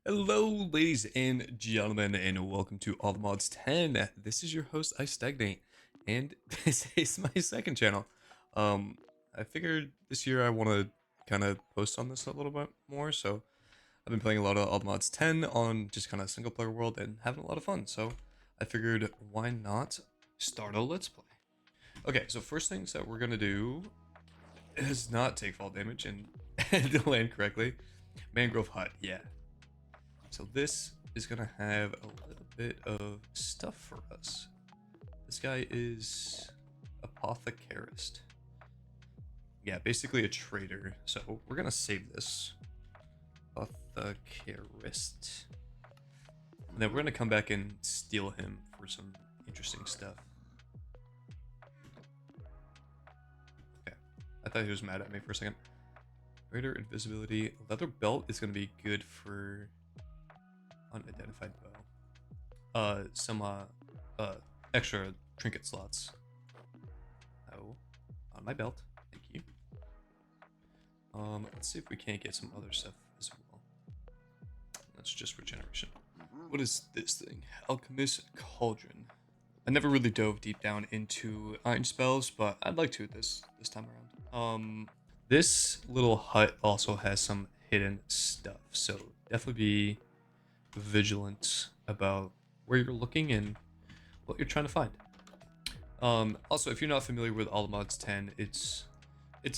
Hello, ladies and gentlemen, and welcome to All the Mods 10. This is your host, I Stagnate, and this is my second channel. Um, I figured this year I want to kind of post on this a little bit more, so I've been playing a lot of All the Mods 10 on just kind of single player world and having a lot of fun. So I figured, why not start a Let's Play? Okay, so first things that we're gonna do is not take fall damage and to land correctly. Mangrove hut, yeah. So this is gonna have a little bit of stuff for us. This guy is apothecarist. Yeah, basically a trader. So we're gonna save this. Apothecarist. And then we're gonna come back and steal him for some interesting stuff. Okay. I thought he was mad at me for a second. Greater invisibility. Leather belt is gonna be good for unidentified bow. Some extra trinket slots. Oh, on my belt. Thank you. Let's see if we can't get some other stuff as well. That's just regeneration. What is this thing? Alchemist Cauldron. I never really dove deep down into iron spells, but I'd like to this time around. This little hut also has some hidden stuff, so definitely be vigilant about where you're looking and what you're trying to find. Also, if you're not familiar with All the Mods 10, it's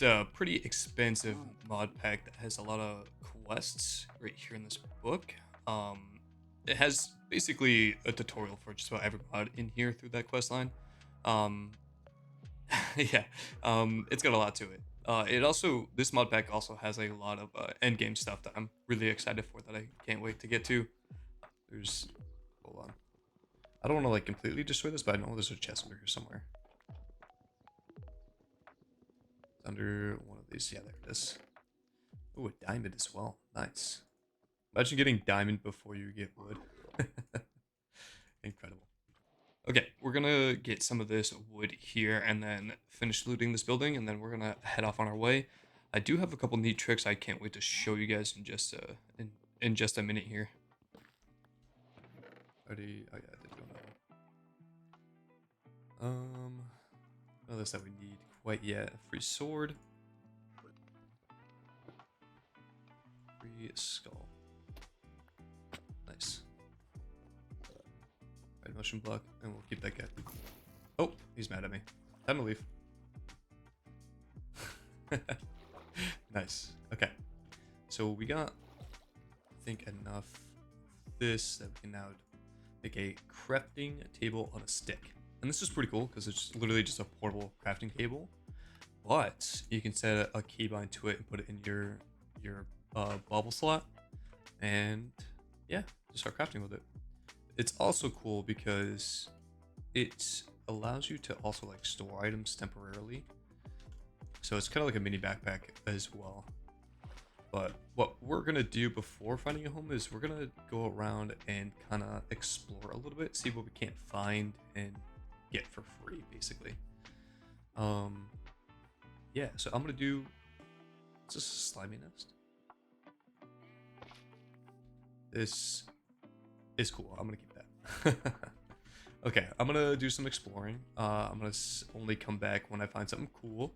a pretty expensive mod pack that has a lot of quests right here in this book. It has basically a tutorial for just about every mod in here through that quest line. Yeah, it's got a lot to it. This mod pack also has a lot of end game stuff that I'm really excited for that I can't wait to get to. Hold on. I don't want to like completely destroy this, but I know there's a chest under here somewhere. It's under one of these. Yeah, there it is. Oh, a diamond as well. Nice. Imagine getting diamond before you get wood. Incredible. Okay, we're gonna get some of this wood here and then finish looting this building, and then we're gonna head off on our way. I do have a couple neat tricks I can't wait to show you guys in just a minute here. Already, oh yeah, I did go another one. None of this that we need quite yet. Free sword. Free skull. Nice. Right motion block, and we'll keep that guy. Oh, he's mad at me. Time to leave. Nice. Okay. So we got, I think, enough of this that we can now make a crafting table on a stick. And this is pretty cool because it's literally just a portable crafting table. But you can set a keybind to it and put it in your bauble slot. And yeah, just start crafting with it. It's also cool because it allows you to also like store items temporarily. So it's kind of like a mini backpack as well. But what we're going to do before finding a home is we're going to go around and kind of explore a little bit, see what we can't find and get for free, basically. Yeah, so I'm going to do... Is this a slimy nest? This is cool. I'm going to keep that. Okay, I'm going to do some exploring. I'm going to only come back when I find something cool.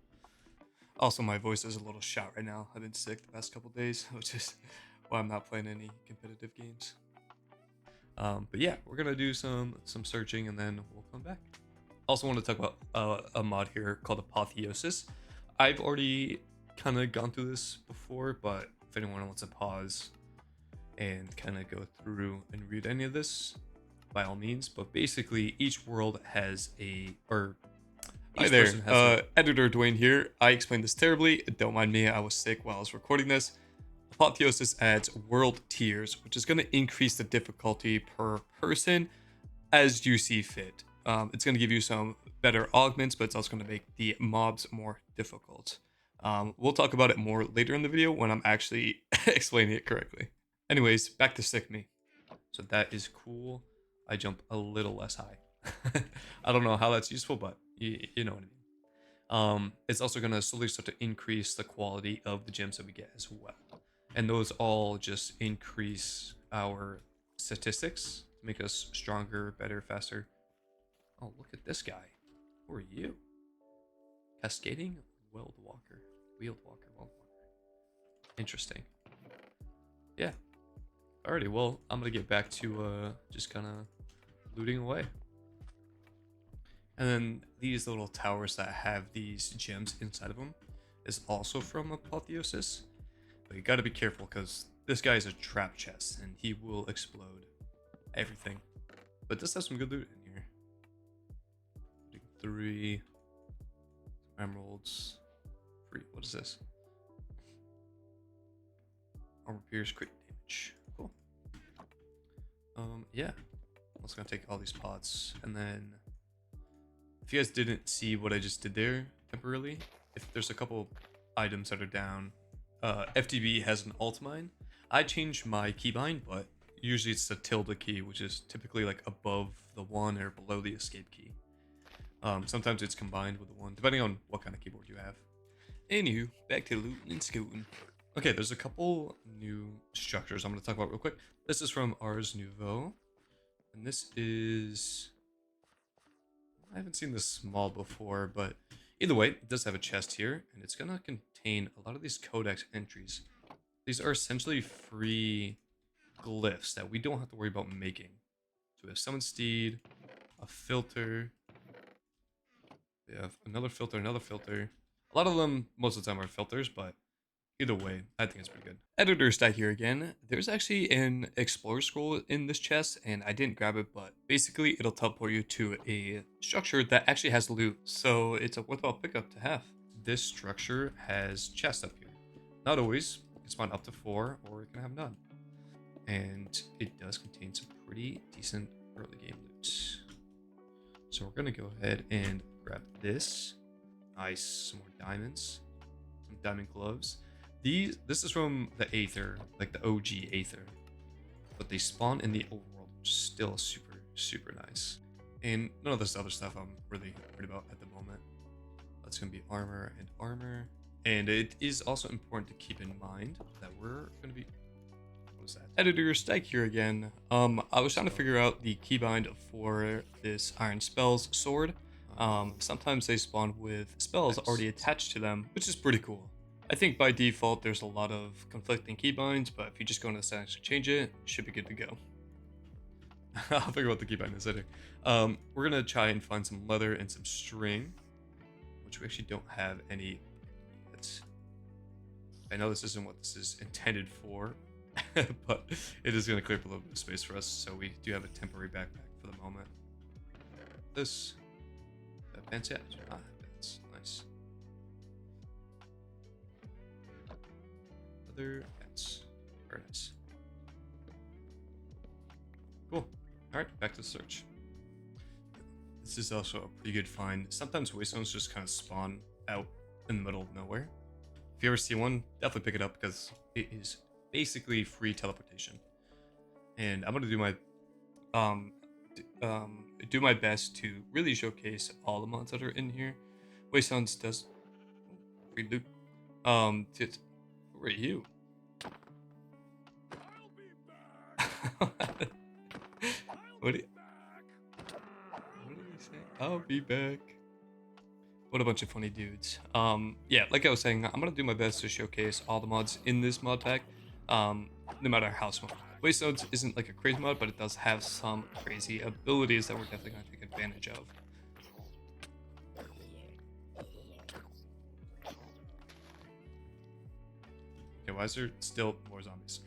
Also, my voice is a little shot right now. I've been sick the past couple days, which is why I'm not playing any competitive games. But yeah, we're gonna do some searching and then we'll come back. Also want to talk about a mod here called Apotheosis. I've already kind of gone through this before, but if anyone wants to pause and kind of go through and read any of this, by all means. But basically, each world has Hi there, Editor Dwayne here. I explained this terribly. Don't mind me, I was sick while I was recording this. Apotheosis adds world tiers, which is going to increase the difficulty per person as you see fit. It's going to give you some better augments, but it's also going to make the mobs more difficult. We'll talk about it more later in the video when I'm actually explaining it correctly. Anyways, back to sick me. So that is cool. I jump a little less high. I don't know how that's useful, but you know what I mean. It's also going to slowly start to increase the quality of the gems that we get as well. And those all just increase our statistics to make us stronger, better, faster. Oh, look at this guy. Who are you? Cascading Weld Walker. Wheeled Walker. Weld Walker. Interesting. Yeah. Alrighty, well, I'm gonna get back to just kind of looting away. And then these little towers that have these gems inside of them is also from Apotheosis. But you gotta be careful because this guy is a trap chest and he will explode everything. But this has some good loot in here. 3 emeralds. 3. What is this? Armor pierce, crit damage. Cool. Yeah. I'm just gonna take all these pots, and then if you guys didn't see what I just did there temporarily, if there's a couple items that are down, FTB has an alt mine. I changed my keybind, but usually it's the tilde key, which is typically like above the 1 or below the escape key. Sometimes it's combined with the 1, depending on what kind of keyboard you have. Anywho, back to looting and scooting. Okay, there's a couple new structures I'm going to talk about real quick. This is from Ars Nouveau, and this is... I haven't seen this small before, but either way, it does have a chest here, and it's going to contain a lot of these codex entries. These are essentially free glyphs that we don't have to worry about making. So we have Summon Steed, a filter, we have another filter, another filter. A lot of them, most of the time, are filters, but either way, I think it's pretty good. Editor stack here again. There's actually an Explorer scroll in this chest, and I didn't grab it, but basically it'll teleport you to a structure that actually has loot, so it's a worthwhile pickup to have. This structure has chests up here. Not always. You can spawn up to 4, or you can have none. And it does contain some pretty decent early game loot. So we're gonna go ahead and grab this. Nice, some more diamonds. Some diamond gloves. This is from the Aether, like the OG Aether. But they spawn in the old world, which is still super, super nice. And none of this other stuff I'm really worried about at the moment. That's gonna be armor and armor. And it is also important to keep in mind that we're gonna be... What is that? Editor stack here again. I was trying to figure out the keybind for this Iron Spells sword. Sometimes they spawn with spells already attached to them, which is pretty cool. I think by default there's a lot of conflicting keybinds, but if you just go into the settings and change it, it should be good to go. I'll figure out the keybind is later. We're gonna try and find some leather and some string, which we actually don't have any yet. I know this isn't what this is intended for, but it is gonna clear up a little bit of space for us, so we do have a temporary backpack for the moment. This pants, yeah, pants, nice. Other pants, very nice. Cool. All right, back to the search. This is also a pretty good find. Sometimes waystones just kind of spawn out in the middle of nowhere. If you ever see one, definitely pick it up because it is basically free teleportation. And I'm gonna do my best to really showcase all the mods that are in here. Waystones does free loot. Who are you? What did he say? I'll be back. What a bunch of funny dudes. Yeah, like I was saying, I'm gonna do my best to showcase all the mods in this mod pack, no matter how small. Waystones isn't like a crazy mod, but it does have some crazy abilities that we're definitely gonna take advantage of. Okay, why is there still more zombies?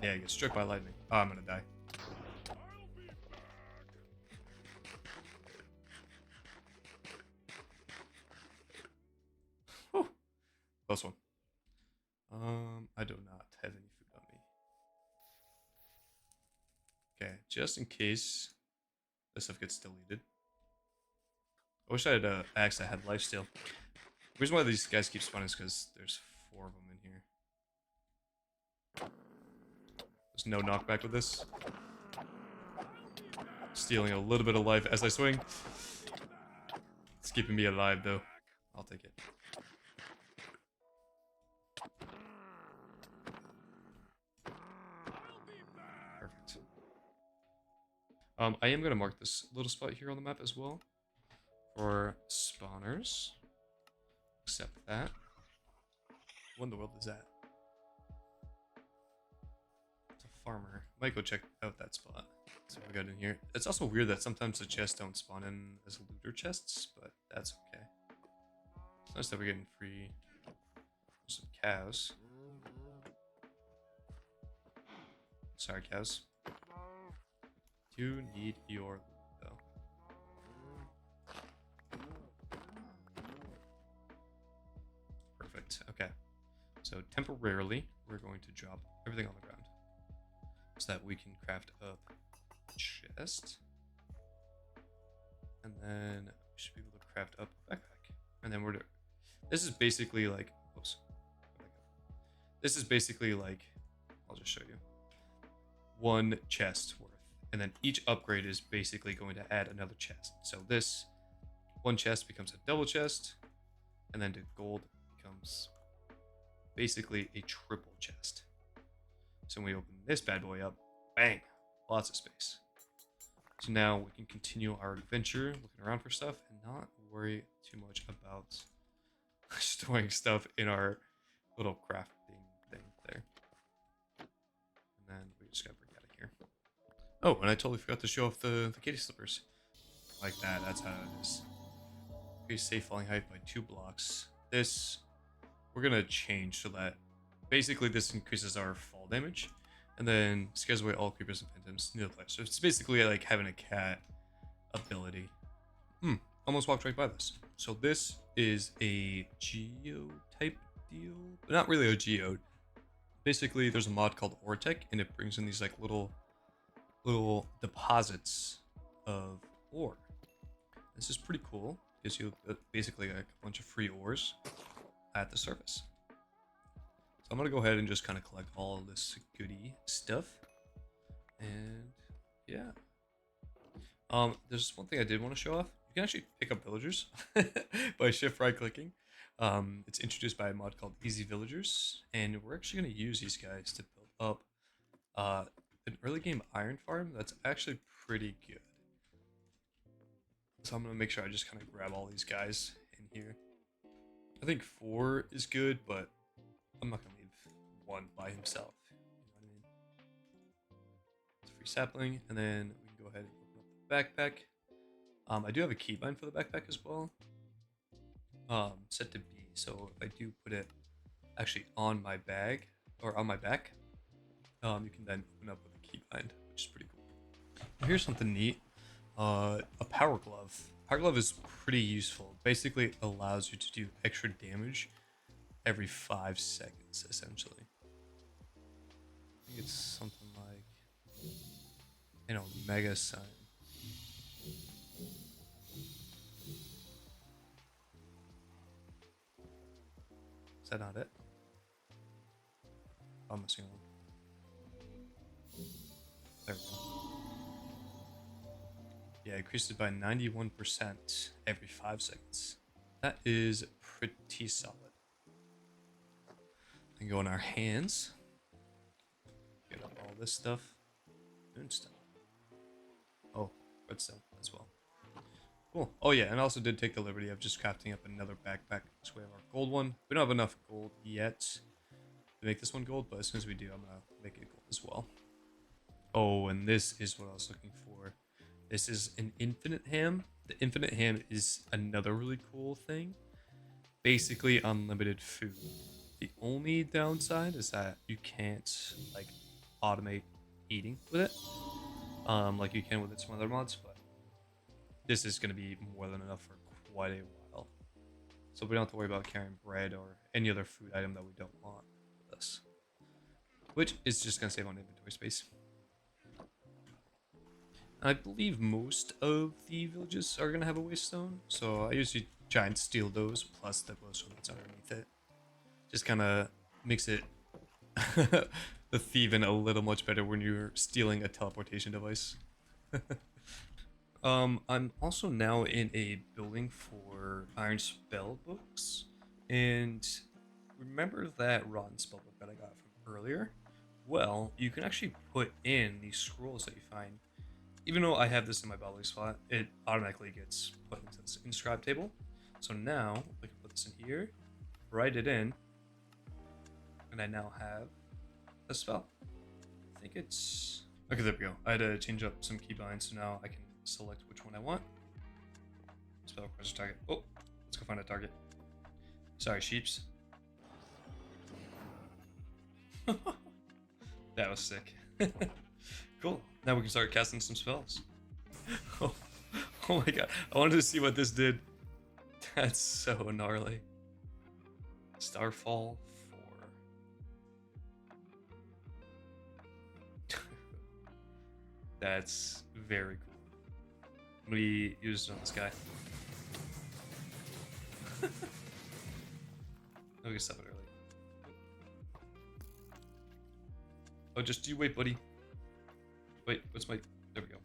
Yeah, I get struck by lightning. Oh, I'm gonna die. Whew. Close one. I do not have any food on me. Okay, just in case this stuff gets deleted. I wish I had an axe that had lifesteal. The reason why these guys keep spawning is because there's 4 of them in here. There's no knockback with this. Stealing a little bit of life as I swing. It's keeping me alive, though. I'll take it. Perfect. I am going to mark this little spot here on the map as well for spawners. Accept that. What in the world is that? It's a farmer. Might go check out that spot. So we got in here. It's also weird that sometimes the chests don't spawn in as looter chests, but that's okay. It's nice that we're getting free some cows. Sorry, cows. Do need your loot, though. Perfect. Okay. So temporarily, we're going to drop everything on the ground so that we can craft up a chest. And then we should be able to craft up a backpack. And then this is basically like, oops. This is basically like, I'll just show you. One chest worth. And then each upgrade is basically going to add another chest. So this one chest becomes a double chest. And then the gold becomes basically a triple chest. So when we open this bad boy up, bang, lots of space. So now we can continue our adventure, looking around for stuff, and not worry too much about storing stuff in our little crafting thing there. And then we just gotta break out of here. Oh, and I totally forgot to show off the kitty slippers. Like that, that's how it is. Increase safe falling height by 2 blocks. This, we're gonna change so that basically this increases our fall damage. And then scares away all creepers and phantoms near the player. So it's basically like having a cat ability. Almost walked right by this. So this is a geo type deal. But not really a geode. Basically, there's a mod called Ortec, and it brings in these like little deposits of ore. This is pretty cool. Gives you basically like a bunch of free ores at the surface. So I'm gonna go ahead and just kind of collect all of this goody stuff. And yeah. There's one thing I did want to show off. You can actually pick up villagers by shift right clicking. It's introduced by a mod called Easy Villagers, and we're actually gonna use these guys to build up an early game iron farm that's actually pretty good. So I'm gonna make sure I just kind of grab all these guys in here. I think 4 is good, but I'm not gonna leave 1 by himself. You know what I mean? It's a free sapling, and then we can go ahead and open up the backpack. I do have a keybind for the backpack as well. Set to B, so if I do put it actually on my bag or on my back, you can then open up with a keybind, which is pretty cool. Here's something neat. A power glove. Power glove is pretty useful. Basically, it allows you to do extra damage every 5 seconds, essentially. I think it's something like, you know, Mega Sign. Is that not it? I'm missing one. There we go. Yeah, increased it by 91% every 5 seconds. That is pretty solid. And go in our hands. Get up all this stuff. Moonstone. Oh, redstone as well. Cool. Oh yeah, and I also did take the liberty of just crafting up another backpack. So we have our gold one. We don't have enough gold yet to make this one gold, but as soon as we do, I'm gonna make it gold as well. Oh, and this is what I was looking for. This is an infinite ham. The infinite ham is another really cool thing. Basically unlimited food. The only downside is that you can't like automate eating with it, like you can with some other mods, but this is going to be more than enough for quite a while. So we don't have to worry about carrying bread or any other food item that we don't want with us, which is just going to save on inventory space. I believe most of the villages are going to have a waste stone, so I usually try and steal those, plus the glowstone that's underneath it. Just kind of makes it the thieving a little much better when you're stealing a teleportation device. I'm also now in a building for your iron spell books. And remember that rotten spell book that I got from earlier? Well, you can actually put in these scrolls that you find. Even though I have this in my belly slot, it automatically gets put into this inscribe table. So now I can put this in here, write it in, and I now have a spell. I think it's... Okay, there we go. I had to change up some keybinds, so now I can select which one I want. Spell requires a target. Oh, let's go find a target. Sorry, sheeps. That was sick. Cool. Now we can start casting some spells. Oh, oh my god. I wanted to see what this did. That's so gnarly. Starfall 4. That's very cool. We used it on this guy. Okay, stop it early. Oh, just you wait, buddy. Wait, what's my... There we go.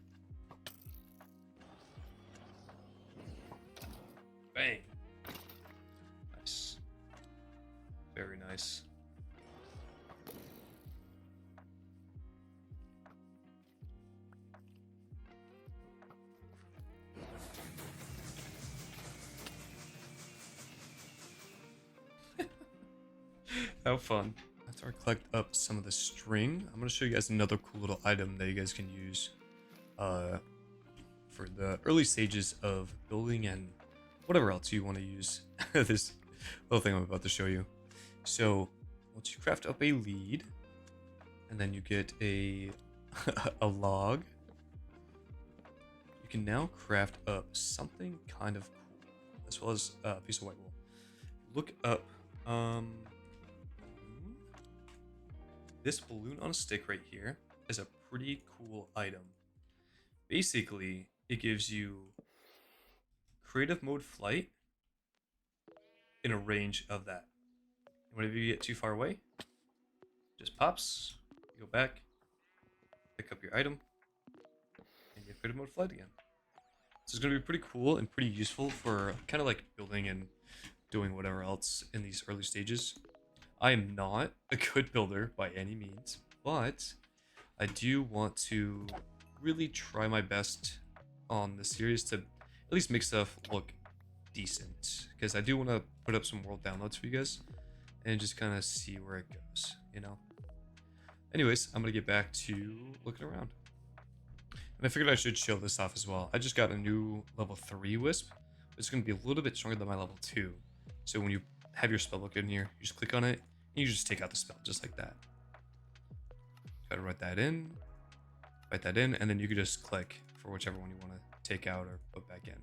Bang. Nice. Very nice. How fun. After I collect up some of the string, I'm going to show you guys another cool little item that you guys can use for the early stages of building and whatever else you want to use this little thing I'm about to show you. So once you craft up a lead, and then you get a a log, you can now craft up something kind of cool, as well as a piece of white wool. Look up this balloon on a stick right here is a pretty cool item. Basically, it gives you creative mode flight in a range of that. And whenever you get too far away, just pops, you go back, pick up your item, and you have creative mode flight again. So it's going to be pretty cool and pretty useful for kind of like building and doing whatever else in these early stages. I am not a good builder by any means, but I do want to really try my best on the series to at least make stuff look decent, because I do want to put up some world downloads for you guys and just kind of see where it goes, you know. Anyways, I'm gonna get back to looking around, and I figured I should show this off as well. I just got a new level 3 wisp. It's gonna be a little bit stronger than my level 2, so when you have your spell book in here, you just click on it and you just take out the spell just like that. Gotta write that in, and then you can just click for whichever one you want to take out or put back in.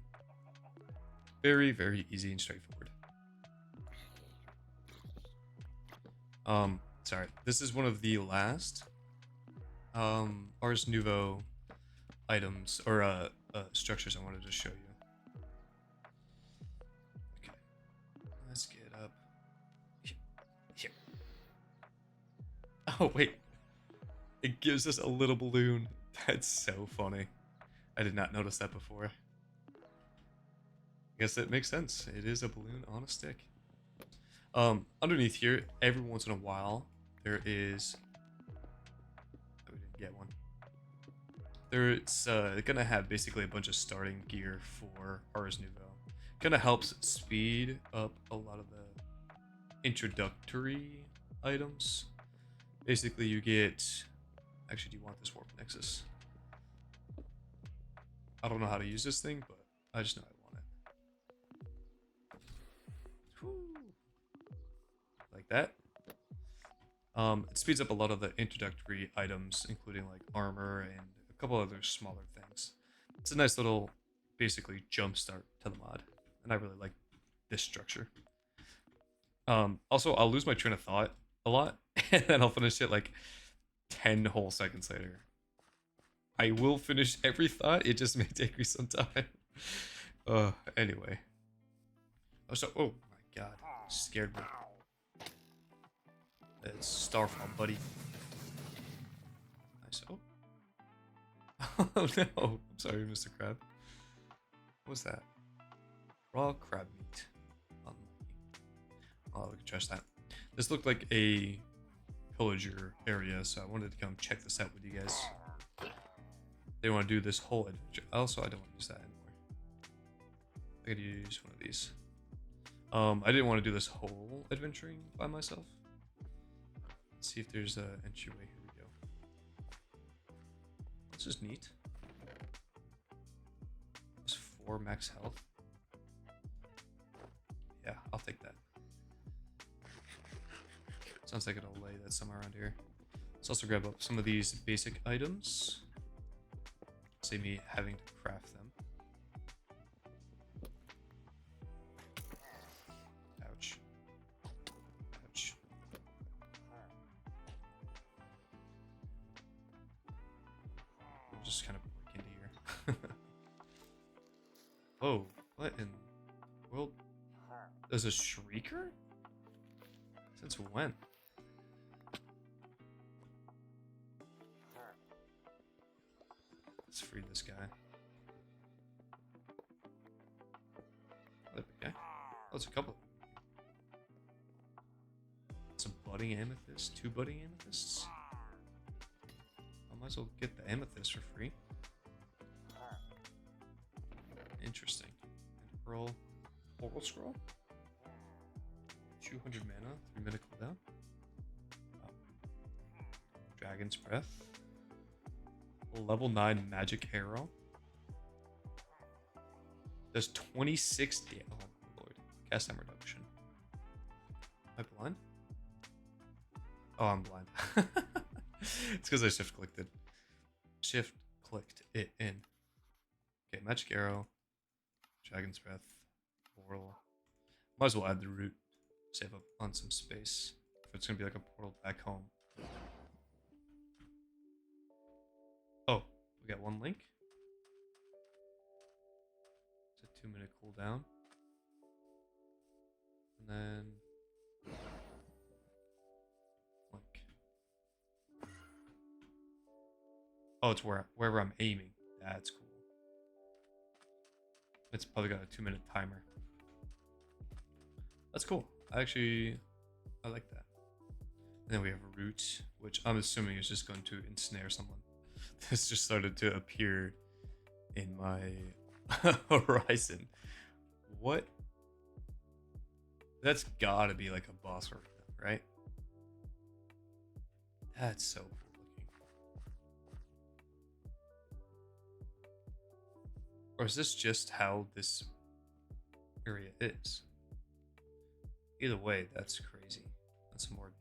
Very, very easy and straightforward. Sorry, this is one of the last Ars Nouveau items or structures I wanted to show you. Okay, let's get up here. Oh wait, it gives us a little balloon. That's so funny. I did not notice that before. I guess that makes sense. It is a balloon on a stick. Underneath here, every once in a while, there is... Oh, we didn't get one. There's gonna have basically a bunch of starting gear for Ars Nouveau. Kind of helps speed up a lot of the introductory items. Basically, you get... Actually, do you want this warp nexus? I don't know how to use this thing, but I just know I want it. Whew. Like that. It speeds up a lot of the introductory items, including like armor and a couple other smaller things. It's a nice little, basically, jump start to the mod, and I really like this structure. Also, I'll lose my train of thought a lot, and then I'll finish it like 10 whole seconds later. I will finish every thought, it just may take me some time. Anyway. Oh my god, scared me. It's Starfall, buddy. Nice. Oh. Oh no, I'm sorry, Mr. Crab. What was that? Raw crab meat. Oh, we can trust that. This looked like a pillager area, so I wanted to come check this out with you guys. They want to do this whole adventure. Also, I don't want to use that anymore. I could use one of these. I didn't want to do this whole adventuring by myself. Let's see if there's an entryway. Here we go. This is neat. It's 4 max health. Yeah, I'll take that. Sounds like it'll lay that somewhere around here. Let's also grab up some of these basic items. Save me having to craft them. Ouch. Ouch. We'll just kind of break into here. Oh, what in the world? There's a shrieker? Since when? Let's free this guy. What a guy. Oh, it's a couple. Some budding amethyst. 2 budding amethysts. I might as well get the amethyst for free. Interesting. And pearl. Portal scroll. 200 mana. 3 minute cooldown. Dragon's breath. Level 9 magic arrow. Does 26 damage. Oh my lord. Cast time reduction. Am I blind? Oh, I'm blind. It's because I shift clicked it. Shift clicked it in. Okay, magic arrow. Dragon's breath. Portal. Might as well add the root. Save up on some space. If it's gonna be like a portal back home. Oh, we got 1 link. It's a 2 minute cooldown. And then link. Oh, it's wherever I'm aiming. That's cool. It's probably got a 2 minute timer. That's cool. I like that. And then we have a root, which I'm assuming is just going to ensnare someone. This just started to appear in my horizon. What? That's gotta be like a boss arena, right? That's so cool looking. Or is this just how this area is? Either way, that's crazy. That's some more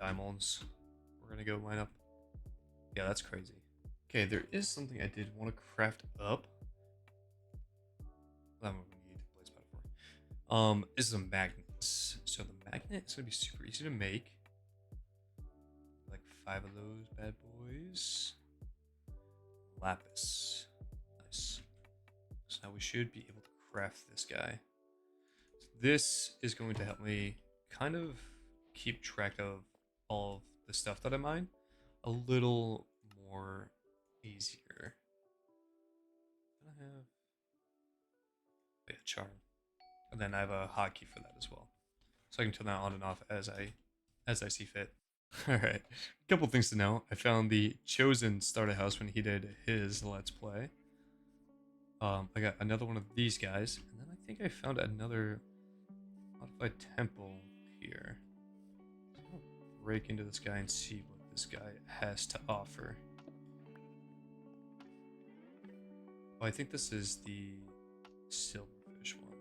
diamonds. We're gonna go line up. Yeah, that's crazy. Okay, there is something I did want to craft up. That's what we need to place better for. This is a magnet. So the magnet is gonna be super easy to make. Like 5 of those bad boys. Lapis. Nice. So now we should be able to craft this guy. This is going to help me kind of keep track of all of the stuff that I mine a little more easier. I have charm, and then I have a hotkey for that as well, so I can turn that on and off as I see fit. All right, a couple things to know. I found the Chosen starter house when he did his Let's Play. I got another one of these guys, and then I think I found another modified temple here. So I'm gonna break into this guy and see what this guy has to offer. Oh, I think this is the silverfish one.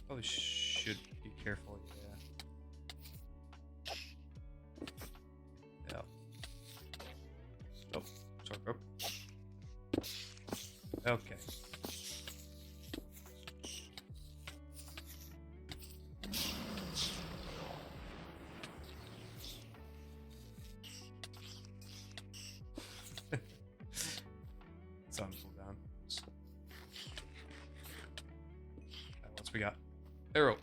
Probably should be careful. Yeah. Oh, sorry, bro. Okay. It's on cooldown. Once we got Arrow.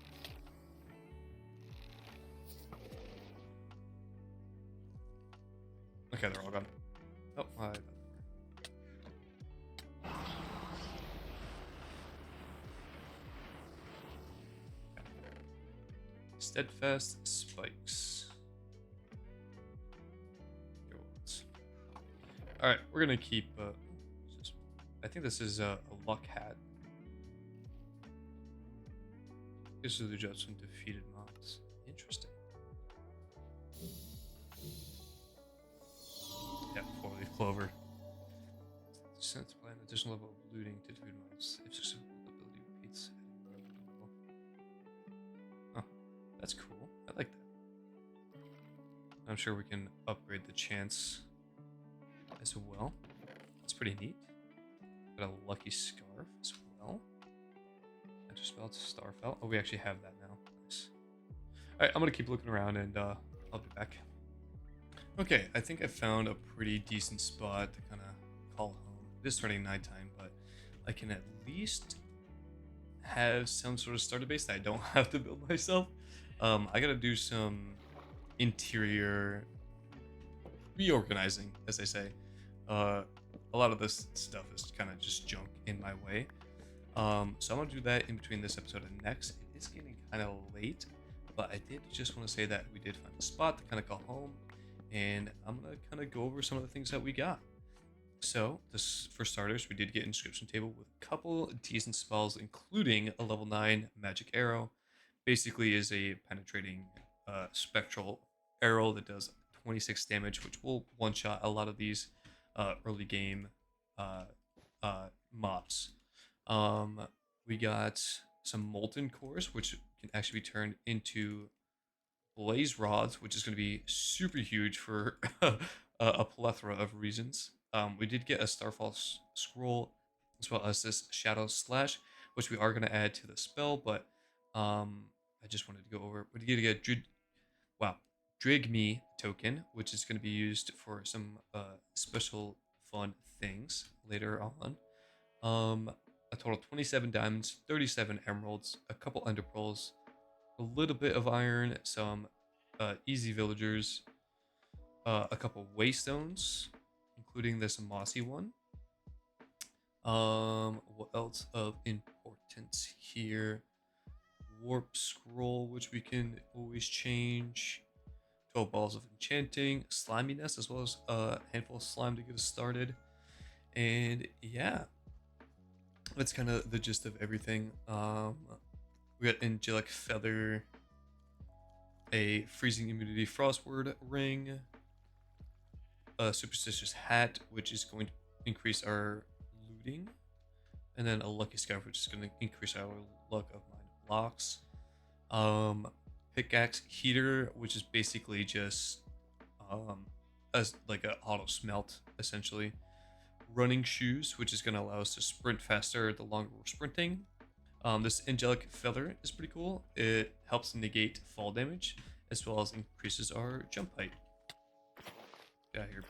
Okay, they're all gone. Oh, Steadfast spikes. Alright, we're gonna keep, I think this is a luck hat. This is the judge from defeated mobs. Interesting. Yeah, 4-leaf clover. Sense plan additional level of looting to defeated mobs. If successful, the ability repeats. Oh, that's cool. I like that. I'm sure we can upgrade the chance as well. That's pretty neat. Got a lucky scarf as well. I just spelled Starfelt. Oh, we actually have that now. Nice. Alright, I'm gonna keep looking around and I'll be back. Okay, I think I found a pretty decent spot to kind of call home. It is starting nighttime, but I can at least have some sort of starter base that I don't have to build myself. I gotta do some interior reorganizing, as they say. A lot of this stuff is kind of just junk in my way. So I'm gonna do that in between this episode and next. It is getting kind of late, but I did just want to say that we did find a spot to kind of call home, and I'm gonna kind of go over some of the things that we got. So, this, for starters, we did get an inscription table with a couple decent spells, including a level 9 magic arrow. Basically is a penetrating spectral arrow that does 26 damage, which will one-shot a lot of these early game mobs. We got some molten cores, which can actually be turned into blaze rods, which is going to be super huge for a plethora of reasons. We did get a Starfall scroll, as well as this Shadow Slash, which we are going to add to the spell, but I just wanted to go over. We did get Drig Me token, which is going to be used for some special fun things later on. A total of 27 diamonds, 37 emeralds, a couple ender pearls, a little bit of iron, some easy villagers, a couple waystones, including this mossy one. What else of importance here? Warp scroll, which we can always change. 12 balls of enchanting, sliminess, as well as a handful of slime to get us started. And yeah, that's kind of the gist of everything. We got angelic feather, a freezing immunity frostward ring, a superstitious hat, which is going to increase our looting, and then a lucky scarf, which is going to increase our luck of mind blocks. Pickaxe heater, which is basically just as like an auto smelt essentially. Running shoes, which is going to allow us to sprint faster the longer we're sprinting. This angelic feather is pretty cool. It helps negate fall damage as well as increases our jump height. Get out of here.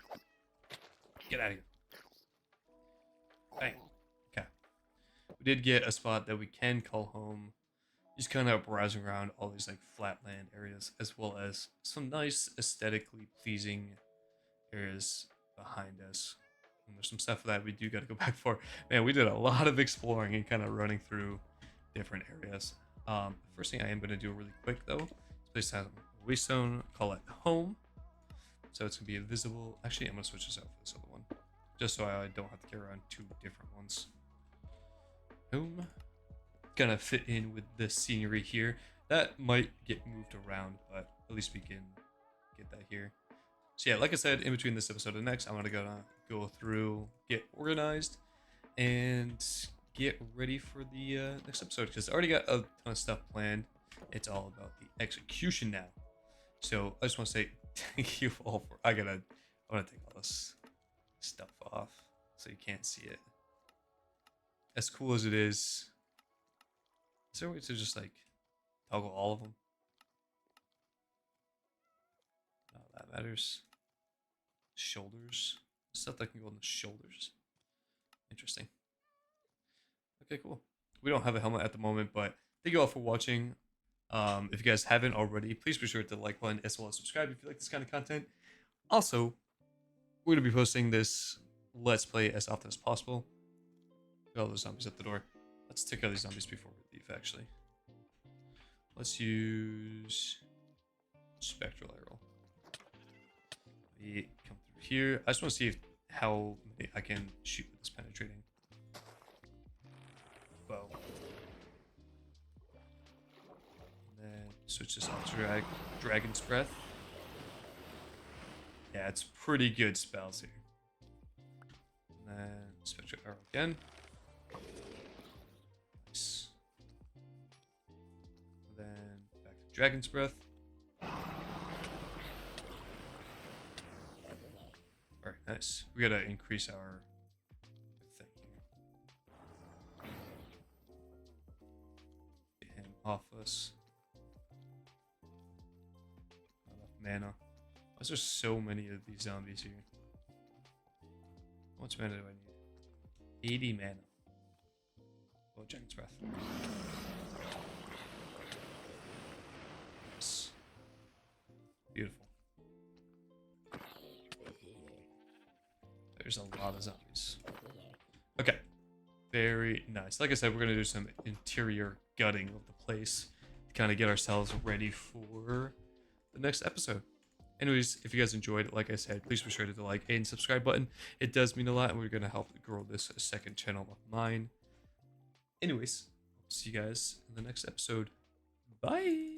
Get out of here. Bang. Okay. We did get a spot that we can call home. Just kind of browsing around all these like flatland areas, as well as some nice aesthetically pleasing areas behind us. And there's some stuff that we do got to go back for. Man, we did a lot of exploring and kind of running through different areas. First thing I am going to do really quick though, this place has a waystone, call it home. So it's going to be invisible. Actually, I'm going to switch this out for this other one, just so I don't have to carry around two different ones. Boom. Gonna fit in with the scenery here. That might get moved around, but at least we can get that here. So yeah, like I said, in between this episode and next, I'm gonna go through, get organized, and get ready for the next episode, because I already got a ton of stuff planned. It's all about the execution now. So I just want to say thank you all for. I want to take all this stuff off so you can't see it. As cool as it is there a way to just like toggle all of them? No, that matters. Shoulders. Stuff that can go on the shoulders. Interesting. Okay, cool. We don't have a helmet at the moment, but thank you all for watching. If you guys haven't already, please be sure to like button as well as subscribe if you like this kind of content. Also, we're gonna be posting this Let's Play as often as possible. Got all those zombies at the door. Let's take out these zombies before we leave, actually. Let's use Spectral Arrow. We come through here. I just want to see how many I can shoot with this penetrating bow. And then switch this on to Dragon's Breath. Yeah, it's pretty good spells here. And then Spectral Arrow again. Nice. And then back to Dragon's Breath. Alright, nice. We gotta increase our thing here. Get him off us. Not enough mana. Why is there so many of these zombies here? How much mana do I need? 80 mana. Oh, Dragon's Breath. Nice. Beautiful. There's a lot of zombies. Okay. Very nice. Like I said, we're going to do some interior gutting of the place to kind of get ourselves ready for the next episode. Anyways, if you guys enjoyed it, like I said, please be sure to hit the like and subscribe button. It does mean a lot, and we're going to help grow this second channel of mine. Anyways, see you guys in the next episode. Bye!